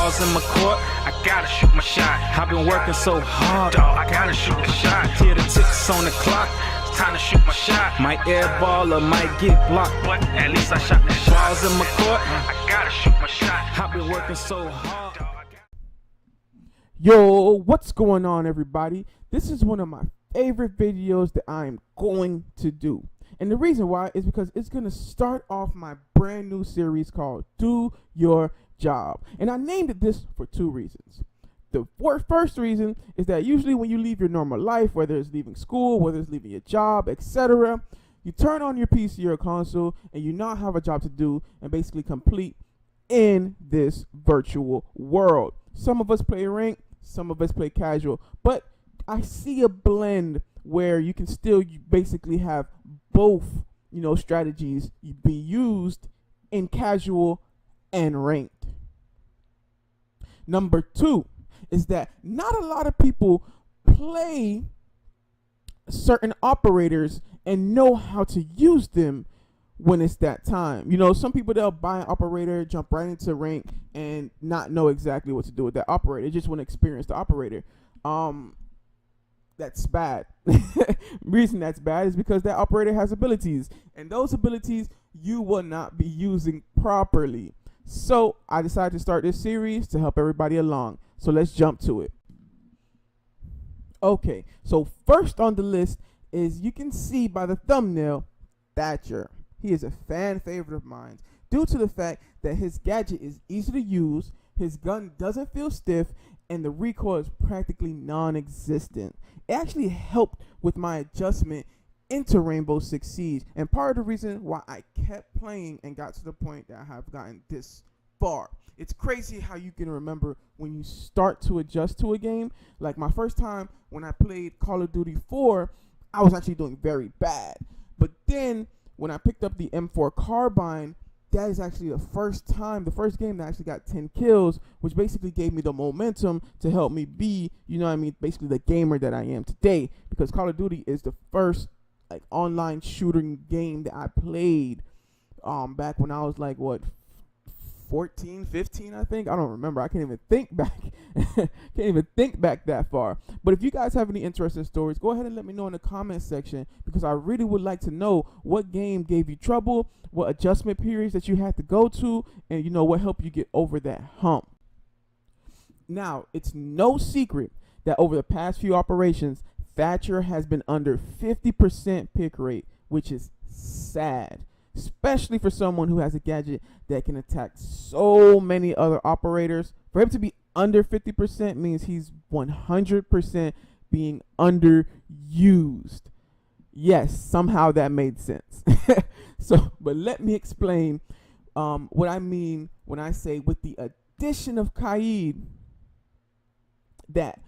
Balls in my court, I gotta shoot my shot. I've been working so hard, dog, I gotta shoot the shot. Hear the ticks on the clock, it's time to shoot my shot. Might airball or might get blocked, but at least I shot the shot. Balls in my court, I gotta shoot my shot. I've been working so hard. Yo, what's going on, everybody? This is one of my favorite videos that I'm going to do. And the reason why is because it's going to start off my brand new series called Do Your Job. And I named it this for two reasons. The first reason is that usually when you leave your normal life, whether it's leaving school, whether it's leaving your job, etc., you turn on your PC or console and you not have a job to do and basically complete in this virtual world. Some of us play ranked, some of us play casual, but I see a blend where you can still basically have both, strategies be used in casual and ranked. Number two is that not a lot of people play certain operators and know how to use them when it's that time. Some people, they'll buy an operator, jump right into rank, and not know exactly what to do with that operator. They just want to experience the operator. That's bad. Reason that's bad is because that operator has abilities, and those abilities you will not be using properly. So I decided to start this series to help everybody along. So let's jump to it. Okay, so first on the list is, you can see by the thumbnail, Thatcher. He is a fan favorite of mine due to the fact that his gadget is easy to use, his gun doesn't feel stiff, and the recoil is practically non-existent. It actually helped with my adjustment into Rainbow Six Siege, and part of the reason why I kept playing and got to the point that I have gotten this far. It's crazy how you can remember when you start to adjust to a game. Like my first time when I played Call of Duty 4, I was actually doing very bad. But then when I picked up the M4 carbine, that is actually the first game that I actually got 10 kills, which basically gave me the momentum to help me be, basically the gamer that I am today. Because Call of Duty is the first online shooting game that I played back when I was 14, 15, I think. I don't remember. I can't even think back that far. But if you guys have any interesting stories, go ahead and let me know in the comment section, because I really would like to know what game gave you trouble, what adjustment periods that you had to go to, and what helped you get over that hump. Now, it's no secret that over the past few operations, Thatcher has been under 50% pick rate, which is sad, especially for someone who has a gadget that can attack so many other operators. For him to be under 50% means he's 100% being underused. Yes, somehow that made sense. But let me explain what I mean when I say, with the addition of Qaid, that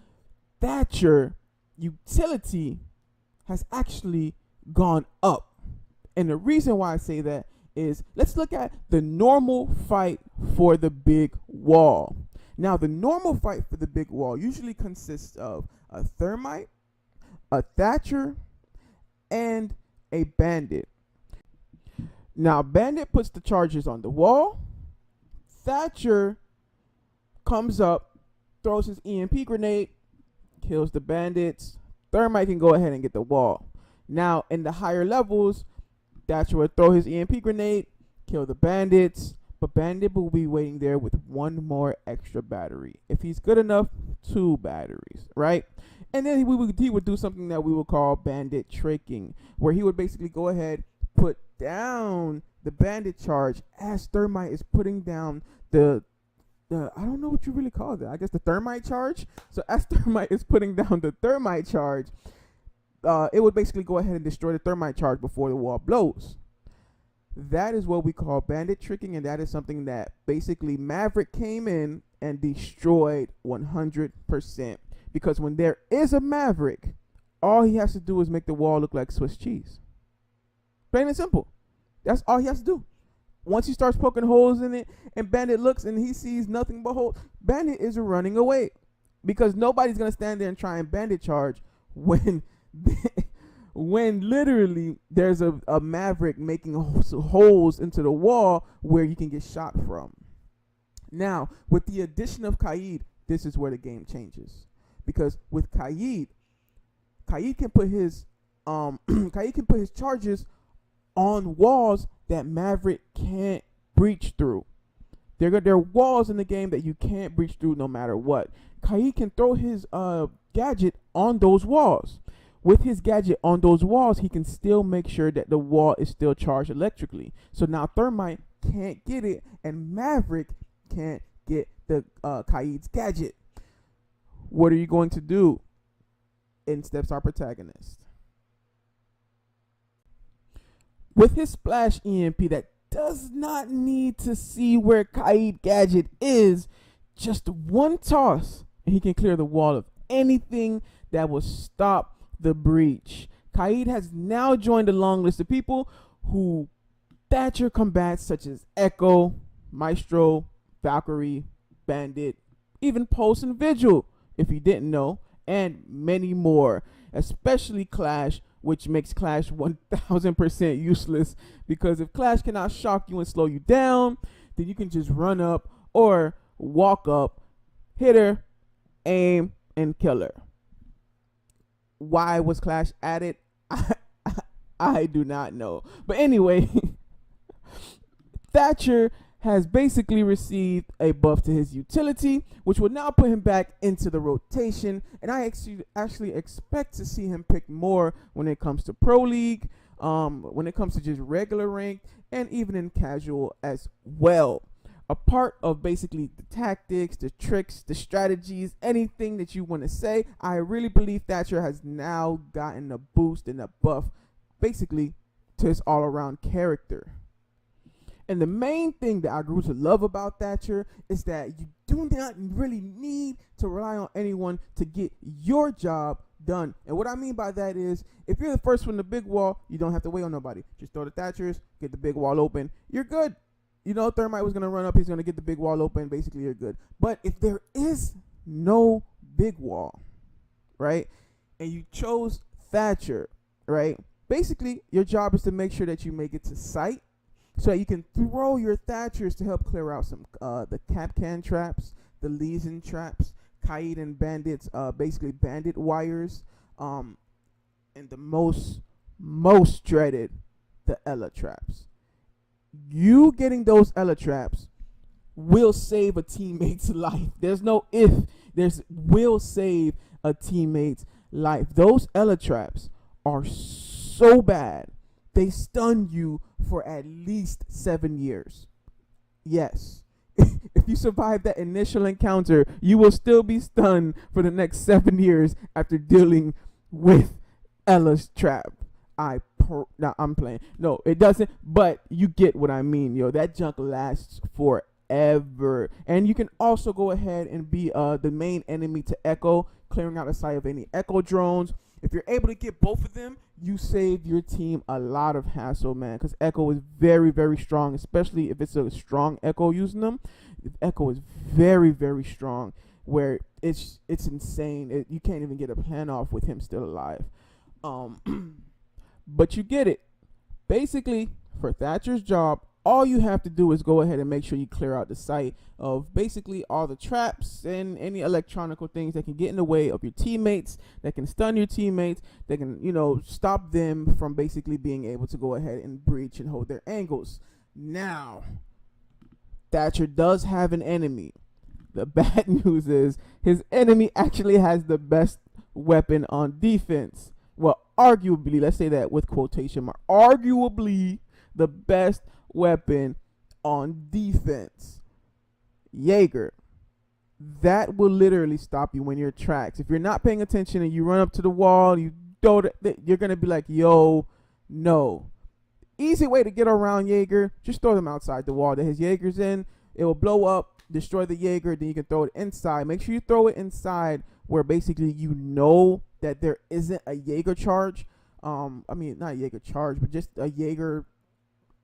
Thatcher utility has actually gone up. And the reason why I say that is, let's look at the normal fight for the big wall. Now, the normal fight for the big wall usually consists of a thermite, a Thatcher, and a bandit. Now, bandit puts the charges on the wall. Thatcher comes up, throws his EMP grenade, kills the bandits. Thermite can go ahead and get the wall. Now, in the higher levels, Thatcher will throw his EMP grenade, kill the bandits, but bandit will be waiting there with one more extra battery. If he's good enough, 2 batteries, right? And then he would do something that we would call bandit tricking, where he would basically go ahead, put down the bandit charge as thermite is putting down the I don't know what you really call that. I guess the thermite charge. So as thermite is putting down the thermite charge, it would basically go ahead and destroy the thermite charge before the wall blows. That is what we call bandit tricking, and that is something that basically Maverick came in and destroyed 100%. Because when there is a Maverick, all he has to do is make the wall look like Swiss cheese. Plain and simple. That's all he has to do. Once he starts poking holes in it and Bandit looks and he sees nothing but holes, Bandit is running away, because nobody's going to stand there and try and Bandit charge when literally there's a Maverick making holes into the wall where you can get shot from. Now, with the addition of Kaid, this is where the game changes. Because with Kaid, Kaid can put his Kaid can put his charges on walls that Maverick can't breach through. There are walls in the game that you can't breach through no matter what. Kaid can throw his gadget on those walls. With his gadget on those walls, he can still make sure that the wall is still charged electrically. So now Thermite can't get it, and Maverick can't get the Kaid's gadget. What are you going to do? In steps our protagonist. With his splash EMP that does not need to see where Kaid gadget is, just one toss, and he can clear the wall of anything that will stop the breach. Kaid has now joined a long list of people who Thatcher combats, such as Echo, Maestro, Valkyrie, Bandit, even Pulse and Vigil, if you didn't know, and many more, especially Clash, which makes Clash 1000% useless, because if Clash cannot shock you and slow you down, then you can just run up or walk up, hit her, aim, and kill her. Why was Clash added? I do not know. But anyway, Thatcher has basically received a buff to his utility, which will now put him back into the rotation. And I actually expect to see him pick more when it comes to Pro League, when it comes to just regular rank, and even in casual as well. A part of basically the tactics, the tricks, the strategies, anything that you want to say, I really believe Thatcher has now gotten a boost and a buff basically to his all-around character. And the main thing that I grew to love about Thatcher is that you do not really need to rely on anyone to get your job done. And what I mean by that is, if you're the first one in the big wall, you don't have to wait on nobody. Just throw the Thatchers, get the big wall open, you're good. You know, Thermite was going to run up, he's going to get the big wall open, basically you're good. But if there is no big wall, right, and you chose Thatcher, right, basically your job is to make sure that you make it to site, so that you can throw your Thatchers to help clear out some the Capcan traps, the Legion traps, Kaid and Bandits, basically Bandit wires, and the most dreaded, the Ella traps. You getting those Ella traps will save a teammate's life. There's no if. Will save a teammate's life. Those Ella traps are so bad. They stun you for at least 7 years. Yes. If you survive that initial encounter, you will still be stunned for the next 7 years after dealing with Ella's trap. I'm playing. No, it doesn't, but you get what I mean, yo. That junk lasts forever. And you can also go ahead and be the main enemy to Echo, clearing out the sight of any Echo drones. If you're able to get both of them, you save your team a lot of hassle, man, because Echo is very, very strong, especially if it's a strong Echo using them. If Echo is very, very strong, where it's insane. You can't even get a plan off with him still alive. But you get it. Basically, for Thatcher's job, all you have to do is go ahead and make sure you clear out the site of basically all the traps and any electronical things that can get in the way of your teammates, that can stun your teammates, that can, stop them from basically being able to go ahead and breach and hold their angles. Now, Thatcher does have an enemy. The bad news is his enemy actually has the best weapon on defense. Well, arguably, let's say that with quotation mark, arguably the best weapon on defense. Jaeger. That will literally stop you in your tracks. If you're not paying attention and you run up to the wall, you're going to be like, yo, no. Easy way to get around Jaeger, just throw them outside the wall that his Jaeger's in. It will blow up, destroy the Jaeger, then you can throw it inside. Make sure you throw it inside where basically you know that there isn't a Jaeger charge. Not a Jaeger charge, but just a Jaeger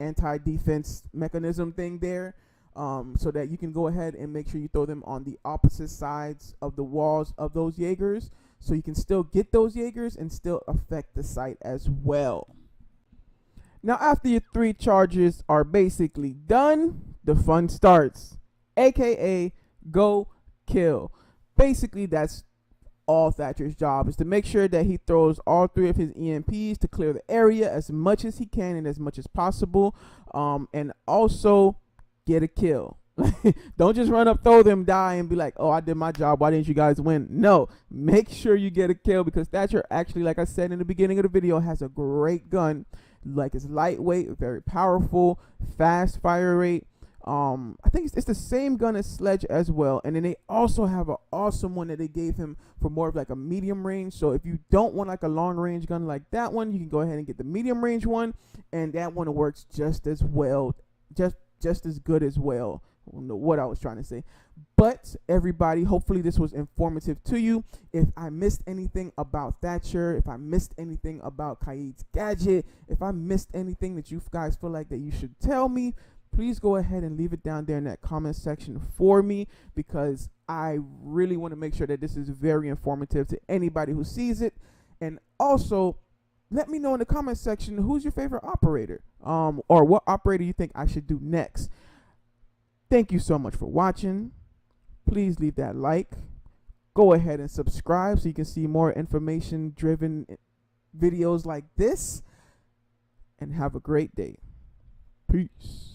anti-defense mechanism thing there, so that you can go ahead and make sure you throw them on the opposite sides of the walls of those Jaegers, so you can still get those Jaegers and still affect the site as well. Now, after your 3 charges are basically done, the fun starts. aka go kill. Basically, that's all Thatcher's job, is to make sure that he throws all 3 of his EMPs to clear the area as much as he can and as much as possible, and also get a kill. Don't just run up, throw them, die, and be like, oh, I did my job, why didn't you guys win? No, make sure you get a kill, because Thatcher actually, like I said in the beginning of the video, has a great gun. Like, it's lightweight, very powerful, fast fire rate. I think it's the same gun as Sledge as well, and then they also have an awesome one that they gave him for more of like a medium range. So if you don't want like a long range gun like that one, you can go ahead and get the medium range one, and that one works just as well, just as good as well. I don't know what I was trying to say, but everybody, hopefully this was informative to you. If I missed anything about Thatcher, if I missed anything about Qaid's gadget, if I missed anything that you guys feel like that you should tell me, please go ahead and leave it down there in that comment section for me, because I really want to make sure that this is very informative to anybody who sees it. And also, let me know in the comment section who's your favorite operator, or what operator you think I should do next. Thank you so much for watching. Please leave that like. Go ahead and subscribe so you can see more information driven videos like this. And have a great day. Peace.